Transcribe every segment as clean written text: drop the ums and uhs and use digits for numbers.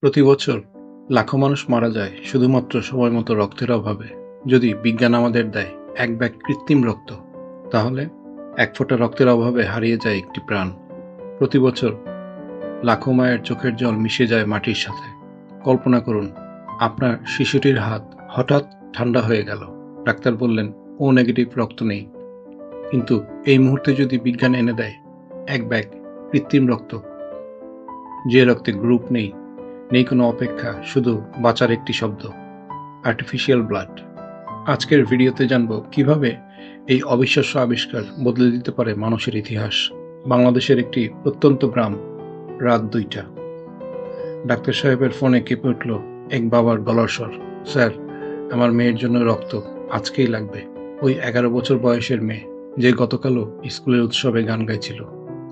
প্রতি বছর লাখো মানুষ মারা যায় শুধুমাত্র সময়মতো রক্তের অভাবে। যদি বিজ্ঞান আমাদের দেয় এক ব্যাগ কৃত্রিম রক্ত, তাহলে এক ফোঁটা রক্তের অভাবে হারিয়ে যায় একটি প্রাণ। প্রতি বছর লাখো মায়ের চোখের জল মিশে যায় মাটির সাথে। কল্পনা করুন, আপনার শিশুটির হাত হঠাৎ ঠান্ডা হয়ে গেল, ডাক্তার বললেন ও নেগেটিভ রক্ত নেই। কিন্তু এই মুহূর্তে যদি বিজ্ঞান এনে দেয় এক ব্যাগ কৃত্রিম রক্ত, যে রক্তে গ্রুপ নেই, নেই কোনো অপেক্ষা, শুধু বাঁচার একটি শব্দ, আর্টিফিশিয়াল ব্লাড। আজকের ভিডিওতে জানব কিভাবে এই অবিশ্বাস্য আবিষ্কার বদলে দিতে পারে মানুষের ইতিহাস। বাংলাদেশের একটি প্রত্যন্ত গ্রাম, রাত 2টা। ডাক্তার সাহেবের ফোনে কেঁপে উঠল এক বাবার গলার স্বর। স্যার, আমার মেয়ের জন্য রক্ত আজকেই লাগবে। ওই 11 বছর বয়সের মেয়ে, যে গতকালও স্কুলের উৎসবে গান গাইছিল।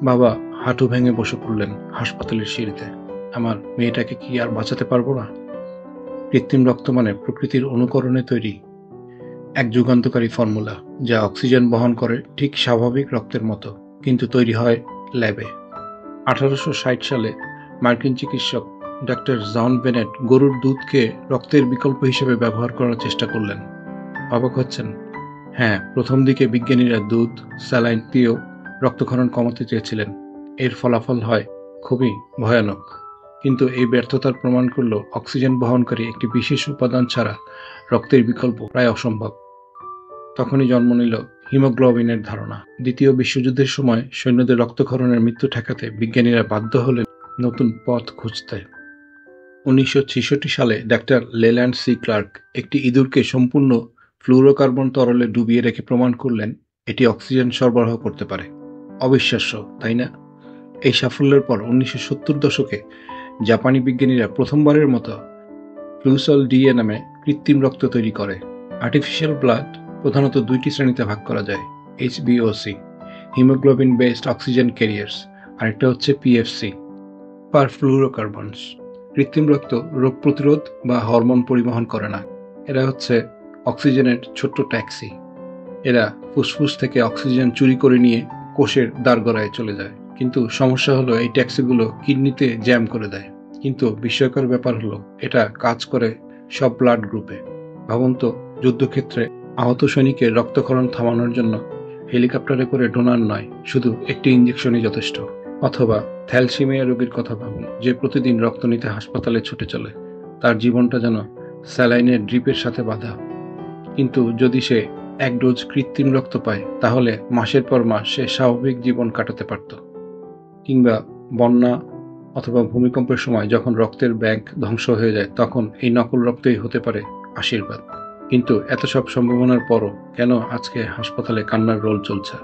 বাবা হাঁটু ভেঙে বসে পড়লেন হাসপাতালের সিঁড়িতে। আমার মেয়েটাকে কি আর বাঁচাতে পারবো না? কৃত্রিম রক্ত মানে প্রকৃতির অনুকরণে তৈরি এক যুগান্তকারী ফর্মুলা, যা অক্সিজেন বহন করে ঠিক স্বাভাবিক রক্তের মতো, কিন্তু তৈরি হয় ল্যাবে। 1860 সালে মার্কিন চিকিৎসক ডাক্তার জন বেনেট গরুর দুধকে রক্তের বিকল্প হিসেবে ব্যবহার করার চেষ্টা করলেন। অবাক হচ্ছেন? হ্যাঁ, প্রথম দিকে বিজ্ঞানীরা দুধ, স্যালাইন দিয়েও রক্তক্ষরণ কমাতে চেয়েছিলেন। এর ফলাফল হয় খুবই ভয়ানক। কিন্তু এই ব্যর্থতার প্রমাণ করল অক্সিজেন বহনকারী একটি বিশেষ উপাদান ছাড়া রক্তের বিকল্প প্রায় অসম্ভব। তখনই জন্ম নিল হিমোগ্লোবিনের ধারণা। দ্বিতীয় বিশ্বযুদ্ধের সময় সৈন্যদের রক্তক্ষরণের মৃত্যু ঠেকাতে বিজ্ঞানীরা বাধ্য হলেন নতুন পথ খুঁজতে। 1966 সালে ডাক্তার লেল্যান্ড সি ক্লার্ক একটি ইঁদুরকে সম্পূর্ণ ফ্লুরোকার্বন তরলে ডুবিয়ে রেখে প্রমাণ করলেন এটি অক্সিজেন সরবরাহ করতে পারে। অবিশ্বাস্য, তাই না? এই সাফল্যের পর 1970 দশকে জাপানি বিজ্ঞানীরা প্রথমবারের মতো ফ্লুসল ডিএ নামে কৃত্রিম রক্ত তৈরি করে। আর্টিফিশিয়াল ব্লাড প্রধানত দুইটি শ্রেণীতে ভাগ করা যায়, HbO(c) haemoglobin based oxygen carriers, আরেকটা হচ্ছে PFC পারফ্লুরোকার্বনস। কৃত্রিম রক্ত রোগ প্রতিরোধ বা হরমোন পরিবহন করে না। এরা হচ্ছে অক্সিজেনের ছোট্ট ট্যাক্সি। এরা ফুসফুস থেকে অক্সিজেন চুরি করে নিয়ে কোষের দ্বারগড়ায় চলে যায়। কিন্তু সমস্যা হলো এই ট্যাক্সিগুলো কিডনিতে জ্যাম করে দেয়। কিন্তু বিস্ময়কর ব্যাপার হলো এটা কাজ করে সব ব্লাড গ্রুপে। ভাবুন তো, যুদ্ধক্ষেত্রে আহত সৈনিকের রক্তক্ষরণ থামানোর জন্য হেলিকপ্টারে করে ডোনার নয়, শুধু একটি ইঞ্জেকশনই যথেষ্ট। অথবা থ্যালাসেমিয়া রোগীর কথা ভাবুন, যে প্রতিদিন রক্ত নিতে হাসপাতালে ছুটে চলে। তার জীবনটা যেন স্যালাইনের ড্রিপের সাথে বাঁধা। কিন্তু যদি সে এক ডোজ কৃত্রিম রক্ত পায়, তাহলে মাসের পর মাস সে স্বাভাবিক জীবন কাটাতে পারত। কিংবা বন্যা অথবা ভূমিকম্পের সময় যখন রক্তের ব্যাংক ধ্বংস হয়ে যায়, তখন এই নকল রক্তই হতে পারে আশীর্বাদ। কিন্তু এত সব সম্ভাবনার পরও কেন আজকে হাসপাতালে কান্নার রোল চলছে?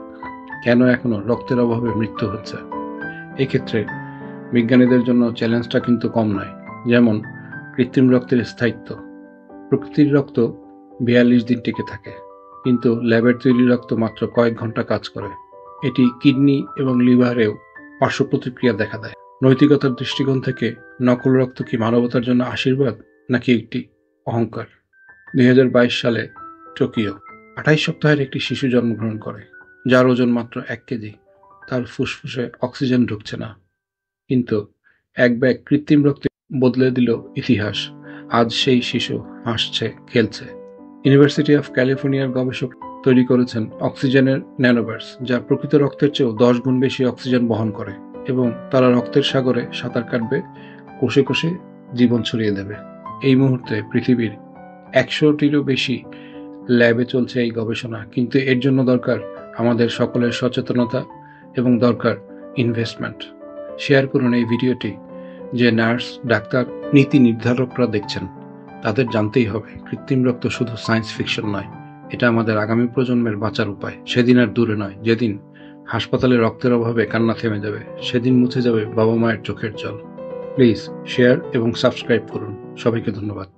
কেন এখনো রক্তের অভাবে মৃত্যু হচ্ছে? এক্ষেত্রে বিজ্ঞানীদের জন্য চ্যালেঞ্জটা কিন্তু কম নয়। যেমন কৃত্রিম রক্তের স্থায়িত্ব। প্রকৃতির রক্ত 42 দিন টিকে থাকে, কিন্তু ল্যাবের তৈরি রক্ত মাত্র কয়েক ঘন্টা কাজ করে। এটি কিডনি এবং লিভারেও পার্শ্ব প্রতিক্রিয়া দেখা দেয়। নৈতিকতার দৃষ্টিকোণ থেকে নকল রক্ত কি মানবতার জন্য আশীর্বাদ নাকি একটি অহংকার? 2022 সালে টোকিও 28 সপ্তাহের একটি শিশু জন্মগ্রহণ করে, যার ওজন মাত্র 1 কেজি। তার ফুসফুসে অক্সিজেন ঢুকছে না, কিন্তু এক ব্যাগ কৃত্রিম রক্তে বদলে দিল ইতিহাস। আজ সেই শিশু হাসছে, খেলছে। ইউনিভার্সিটি অফ ক্যালিফোর্নিয়ার গবেষক তৈরি করেছেন অক্সিজেনের ন্যানোভার্স, যা প্রকৃত রক্তের চেয়েও 10 গুণ বেশি অক্সিজেন বহন করে, এবং তারা রক্তের সাগরে সাঁতার কাটবে, কোষে কোষে জীবন ছড়িয়ে দেবে। এই মুহূর্তে পৃথিবীর 100টিরও বেশি ল্যাবে চলছে এই গবেষণা, কিন্তু এর জন্য দরকার আমাদের সকলের সচেতনতা এবং দরকার ইনভেস্টমেন্ট। শেয়ার করুন এই ভিডিওটি। যে নার্স, ডাক্তার, নীতি নির্ধারকরা দেখছেন, তাদের জানতেই হবে কৃত্রিম রক্ত শুধু সায়েন্স ফিকশন নয়, এটা আমাদের আগামী প্রজন্মের বাঁচার উপায়। সেদিন আর দূরে নয়, যেদিন হাসপাতালে রক্তের অভাবে কান্না থেমে যাবে, সেদিন মুছে যাবে বাবা মায়ের চোখের জল। প্লিজ শেয়ার এবং সাবস্ক্রাইব করুন। সবাইকে ধন্যবাদ।